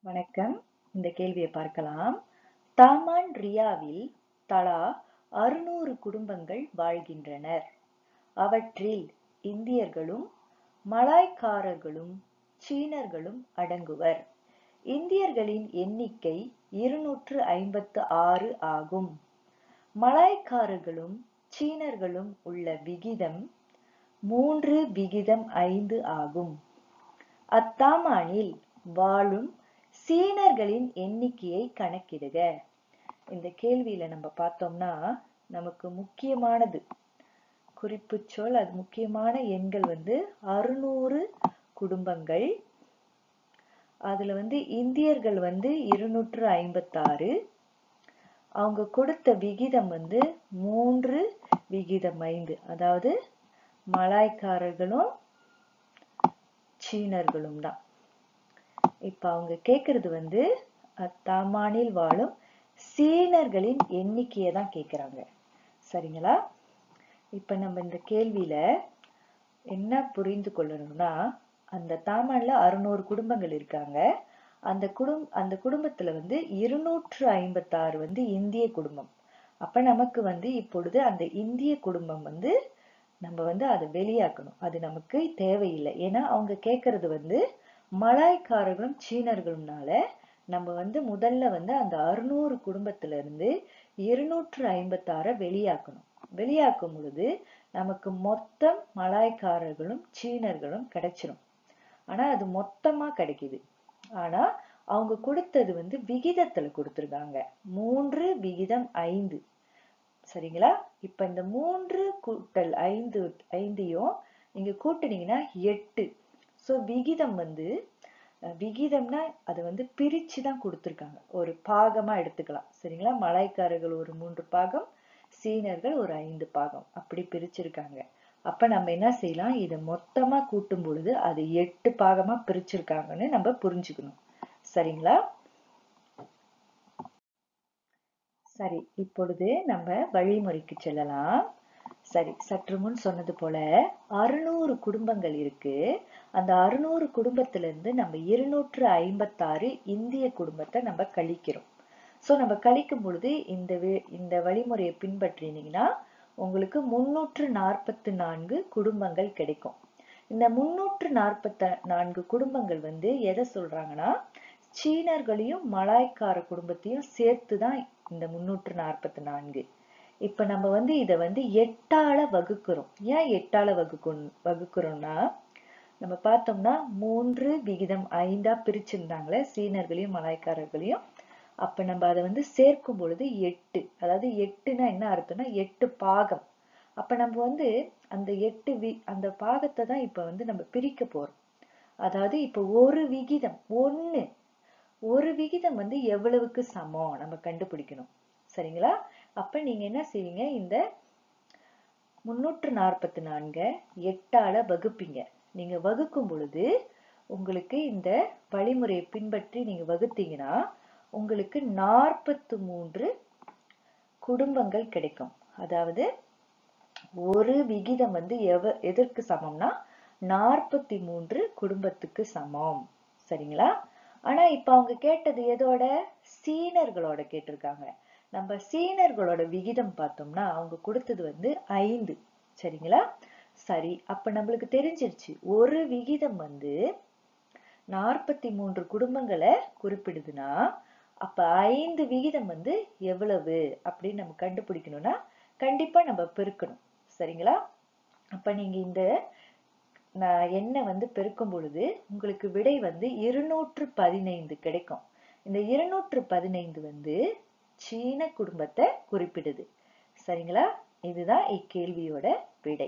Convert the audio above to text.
வணக்கம். இந்த கேள்வியை பார்க்கலாம். தாமான் ரியாவில் தலா 600 குடும்பங்கள் வாழ்கின்றனர். அவற்றில் இந்தியர்களும் மலாய்க்காரர்களும் சீனர்களும் அடங்குவர். இந்தியர்களின் எண்ணிக்கை 256 ஆகும். மலாய்க்காரர்களும் சீனர்களும் உள்ள விகிதம் 3:5 ஆகும். அத்தாமானில் வாழும் சீனர்களின் எண்ணிக்கையை கணக்கிடுக. இந்த கேள்வியில நம்ம பார்த்தோம்னா நமக்கு முக்கியமானது குறிப்பு சொல், அது முக்கியமான எண்கள் 600 குடும்பங்கள். அதுல இந்தியர்கள் 256. அவங்க கொடுத்த விகிதம் 3:5. அதாவது மலாய்க்காரர்களும் சீனர்களும் தான். இப்ப அவங்க கேக்குறது தாமானில் வாழும் சீனர்களின் எண்ணிக்கையை தான் கேக்குறாங்க. சரிங்களா? இப்ப நம்ம இந்த கேள்வியில என்ன புரிந்து கொள்ளணும்னா, அந்த தாமான்ல 600 குடும்பங்கள் இருக்காங்க. அந்த குடும்பத்துல 256 இந்திய குடும்பம். அப்ப நமக்கு இப்பொழுது அந்த இந்திய குடும்பம் நம்ம அதை வெளியாக்கணும். அது நமக்கு தேவையில்லை. ஏன்னா அவங்க கேக்குறது மலாய்க்காரர்களும் சீனர்களும்னால நம்ம முதல்ல அந்த 600 குடும்பத்துல இருந்து 256 வெளியாக்கணும். வெளியாக்கும் பொழுது நமக்கு மொத்தம் மலாய்க்காரர்களும் சீனர்களும் கிடைச்சிரும். ஆனா அது மொத்தமா கிடைக்குது. ஆனா அவங்க கொடுத்தது விகிதத்துல கொடுத்திருக்காங்க. 3:5. சரிங்களா? இப்ப இந்த 3 கூட்டல் 5யும் நீங்க கூட்டுனீங்கன்னா 8. சோ விகிதம் விகிதம்னா அது பிரிச்சுதான் கொடுத்திருக்காங்க. ஒரு பாகமா எடுத்துக்கலாம். சரிங்களா? மலாய்க்காரர்கள் ஒரு 3 பாகம், சீனர்கள் ஒரு 5 பாகம், அப்படி பிரிச்சிருக்காங்க. அப்ப நம்ம என்ன செய்யலாம், இதை மொத்தமா கூட்டும் பொழுது அது 8 பாகமா பிரிச்சிருக்காங்கன்னு நம்ம புரிஞ்சுக்கணும். சரிங்களா? சரி, இப்பொழுது நம்ம வழிமுறைக்கு செல்லலாம். சரி, சற்று முன் சொன்னது போல 600 குடும்பங்கள் இருக்கு. அந்த 600 குடும்பத்துல இருந்து நம்ம 256 இந்திய குடும்பத்தை நம்ம கழிக்கிறோம். சோ நம்ம கழிக்கும் பொழுது இந்த வழிமுறையை பின்பற்றினீங்கன்னா உங்களுக்கு 344 குடும்பங்கள் கிடைக்கும். இந்த 344 குடும்பங்கள் எதை சொல்றாங்கன்னா, சீனர்களையும் மலாய்க்கார குடும்பத்தையும் சேர்த்துதான் இந்த 344. இப்ப நம்ம இதை 8ஆல வகுக்கிறோம். ஏன் 8ஆல வகுக்கிறோம்னா, நம்ம பார்த்தோம்னா 3:5 பிரிச்சிருந்தாங்களே சீனர்களையும் மலாய்க்காரர்களையும். அப்ப நம்ம அதை சேர்க்கும் பொழுது 8. அதாவது 8னா என்ன அர்த்தம்னா 8 பாகம். அப்ப நம்ம அந்த 8 அந்த பாகத்தை தான் இப்ப நம்ம பிரிக்க போறோம். அதாவது இப்ப ஒரு விகிதம் ஒரு விகிதம் எவ்வளவுக்கு சமம் நம்ம கண்டுபிடிக்கணும். சரிங்களா? அப்ப நீங்க என்ன செய்வீங்க, இந்த 344 8ஆல வகுப்பீங்க. நீங்க வகுக்கும் பொழுது உங்களுக்கு இந்த வழிமுறையை பின்பற்றி நீங்க வகுத்தீங்கன்னா உங்களுக்கு 43 குடும்பங்கள் கிடைக்கும். அதாவது ஒரு விகிதம் எதற்கு சமம்னா 43 குடும்பத்துக்கு சமம். சரிங்களா? ஆனா இப்ப அவங்க கேட்டது எதோட? சீனர்களோட கேட்டிருக்காங்க. நம்ம சீனர்களோட விகிதம் பார்த்தோம்னா அவங்க கொடுத்தது 5. சரிங்களா? சரி, அப்ப நம்மளுக்கு தெரிஞ்சிருச்சு ஒரு விகிதம் 43 குடும்பங்களை குறிப்பிடுதுன்னா அப்ப 5 விகிதம் எவ்வளவு அப்படின்னு நம்ம கண்டுபிடிக்கணும்னா கண்டிப்பா நம்ம பெருக்கணும். சரிங்களா? அப்ப நீங்க இந்த எண்ணை பெருக்கும் பொழுது உங்களுக்கு விடை 215 கிடைக்கும். இந்த 215 சீன குடும்பத்தை குறிப்பிடுது. சரிங்களா? இதுதான் இக்கேள்வியோட விடை.